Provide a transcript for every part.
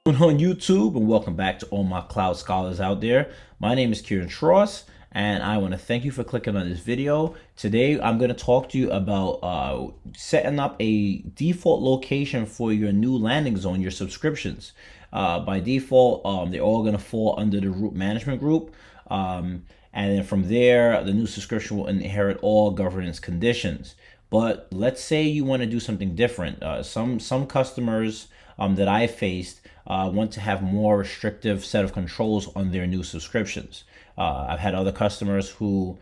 On YouTube, and welcome back to all my cloud scholars out there. My name is Kieran Tross, and I want to thank you for clicking on this video. Today I'm going to talk to you about setting up a default location for your new landing zone, your subscriptions. By default, they're all going to fall under the root management group, and then from there the new subscription will inherit all governance conditions. But let's say you want to do something different. Some customers that I faced want to have more restrictive set of controls on their new subscriptions. I've had other customers who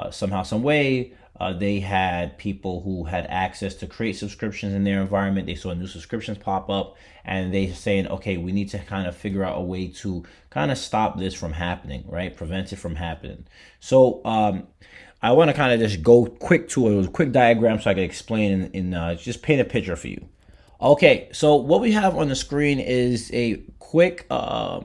somehow, some way, they had people who had access to create subscriptions in their environment. They saw new subscriptions pop up, and they saying, okay, we need to kind of figure out a way to kind of stop this from happening, right? Prevent it from happening. So I want to kind of just go quick to a quick diagram so I can explain and just paint a picture for you. Okay, so what we have on the screen is a quick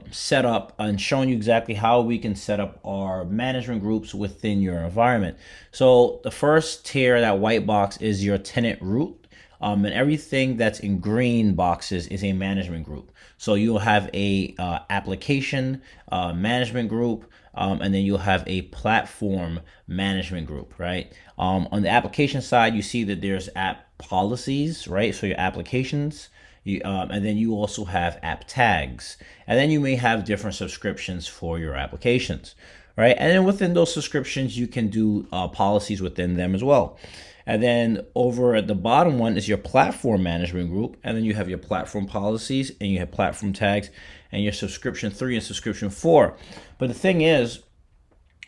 setup and showing you exactly how we can set up our management groups within your environment. So the first tier, that white box, is your tenant root. And everything that's in green boxes is a management group. So you'll have a application management group, and then you'll have a platform management group, right? On the application side, you see that there's app policies, right? So your applications, and then you also have app tags, and then you may have different subscriptions for your applications, right? And then within those subscriptions, you can do policies within them as well. And then over at the bottom one is your platform management group. And then you have your platform policies, and you have platform tags, and your subscription 3 and subscription 4. But the thing is,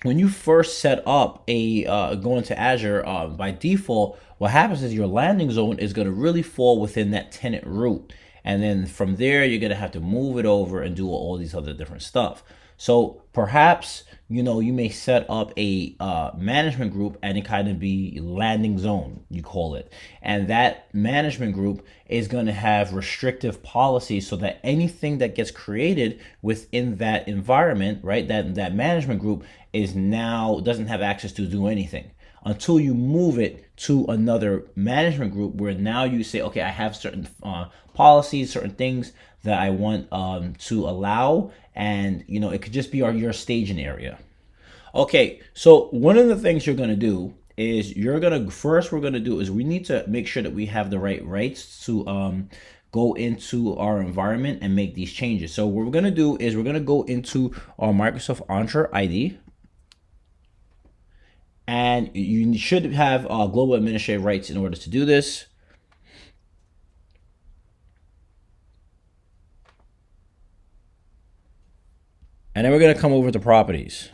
when you first set up a go into Azure, by default, what happens is your landing zone is going to really fall within that tenant root. And then from there, you're going to have to move it over and do all these other different stuff. So perhaps, you may set up a management group, and it kind of be landing zone, you call it. And that management group is going to have restrictive policies so that anything that gets created within that environment, right, that management group is now doesn't have access to do anything until you move it to another management group where now you say, okay, I have certain policies, certain things that I want to allow, and it could just be your staging area. Okay, so one of the things you're going to do is we need to make sure that we have the right rights to go into our environment and make these changes. So what we're going to do is we're going to go into our Microsoft Entra ID. And you should have global administrative rights in order to do this. And then we're going to come over to properties.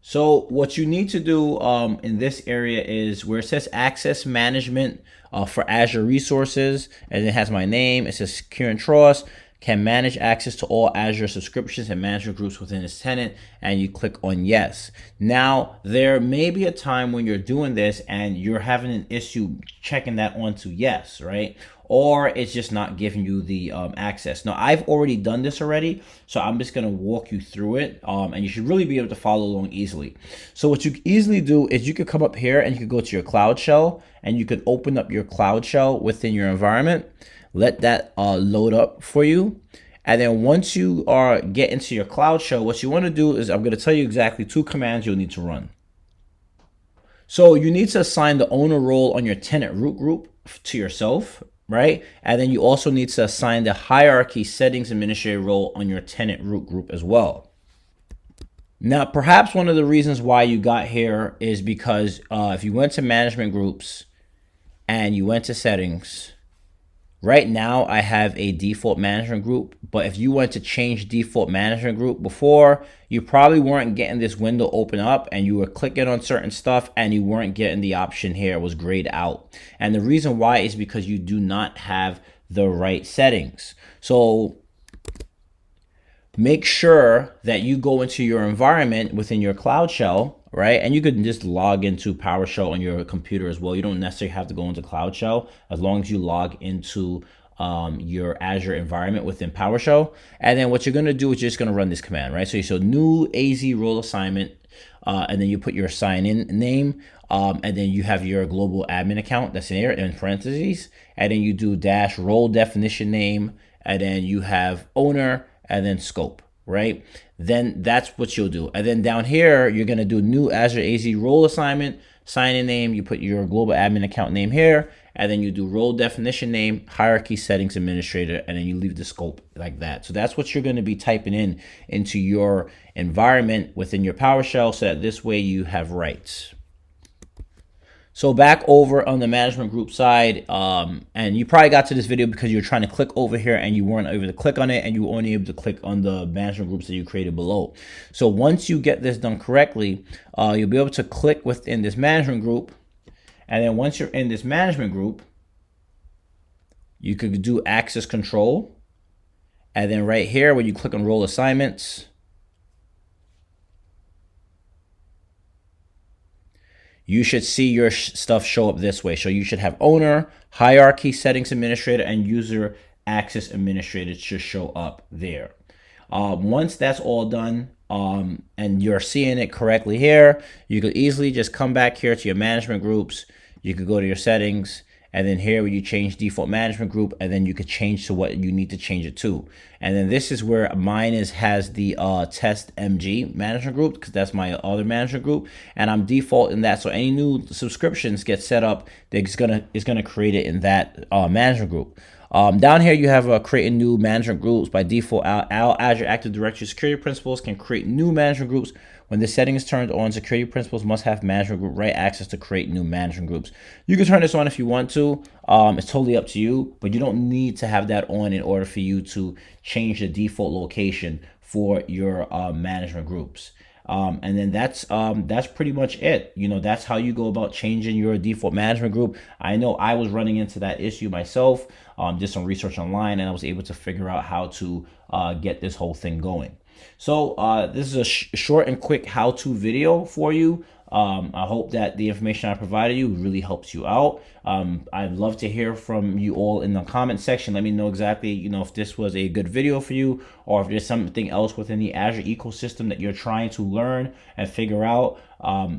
So what you need to do in this area is where it says access management for Azure resources, and it has my name. It says Kieran Tross can manage access to all Azure subscriptions and management groups within this tenant, and you click on yes. Now, there may be a time when you're doing this and you're having an issue checking that onto yes, right? Or it's just not giving you the access. Now, I've already done this already, so I'm just going to walk you through it, and you should really be able to follow along easily. So what you can easily do is you could come up here and you could go to your Cloud Shell, and you could open up your Cloud Shell within your environment. Let that load up for you. And then once you get into your Cloud Shell, what you want to do is I'm going to tell you exactly 2 commands you'll need to run. So you need to assign the owner role on your tenant root group to yourself, right? And then you also need to assign the hierarchy settings administrator role on your tenant root group as well. Now, perhaps one of the reasons why you got here is because if you went to management groups and you went to settings, right now I have a default management group, but if you went to change default management group before, you probably weren't getting this window open up, and you were clicking on certain stuff and you weren't getting the option here. It was grayed out. And the reason why is because you do not have the right settings. So make sure that you go into your environment within your Cloud Shell, right? And you could just log into PowerShell on your computer as well. You don't necessarily have to go into Cloud Shell as long as you log into your Azure environment within PowerShell. And then what you're going to do is you're just going to run this command, right? So new AZ role assignment, and then you put your sign in name. and then you have your global admin account that's in there in parentheses, and then you do dash role definition name, and then you have owner, and then scope, right? Then that's what you'll do. And then down here, you're gonna do new Azure AZ role assignment, sign in name, you put your global admin account name here, and then you do role definition name, hierarchy settings administrator, and then you leave the scope like that. So that's what you're going to be typing in into your environment within your PowerShell, so that this way you have rights. So back over on the management group side, and you probably got to this video because you're trying to click over here and you weren't able to click on it, and you were only able to click on the management groups that you created below. So once you get this done correctly, you'll be able to click within this management group. And then once you're in this management group, you could do access control. And then right here, when you click on role assignments, you should see your stuff show up this way. So you should have owner, hierarchy, settings administrator, and user access administrator should show up there. Once that's all done, and you're seeing it correctly here, you could easily just come back here to your management groups. You could go to your settings, and then here where you change default management group, and then you could change to what you need to change it to. And then this is where mine has the test MG management group, because that's my other management group, and I'm defaulting that. So any new subscriptions get set up, it's gonna create it in that management group. Down here, you have creating new management groups. By default, Azure Active Directory security principals can create new management groups. When the setting is turned on, security principals must have management group right access to create new management groups. You can turn this on if you want to. It's totally up to you, but you don't need to have that on in order for you to change the default location for your management groups. And then that's pretty much it. You know, that's how you go about changing your default management group. I know I was running into that issue myself. Did some research online, and I was able to figure out how to get this whole thing going. So this is a short and quick how-to video for you. I hope that the information I provided you really helps you out. I'd love to hear from you all in the comment section. Let me know exactly, you know, if this was a good video for you, or if there's something else within the Azure ecosystem that you're trying to learn and figure out.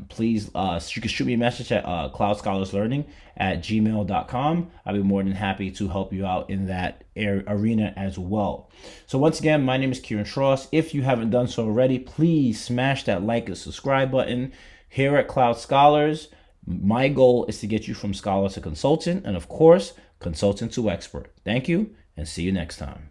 Please, you can shoot me a message at cloudscholarslearning@gmail.com. I'll be more than happy to help you out in that arena as well. So once again, my name is Kieran Tross. If you haven't done so already, please smash that like and subscribe button. Here at Cloud Scholars, my goal is to get you from scholar to consultant, and of course, consultant to expert. Thank you, and see you next time.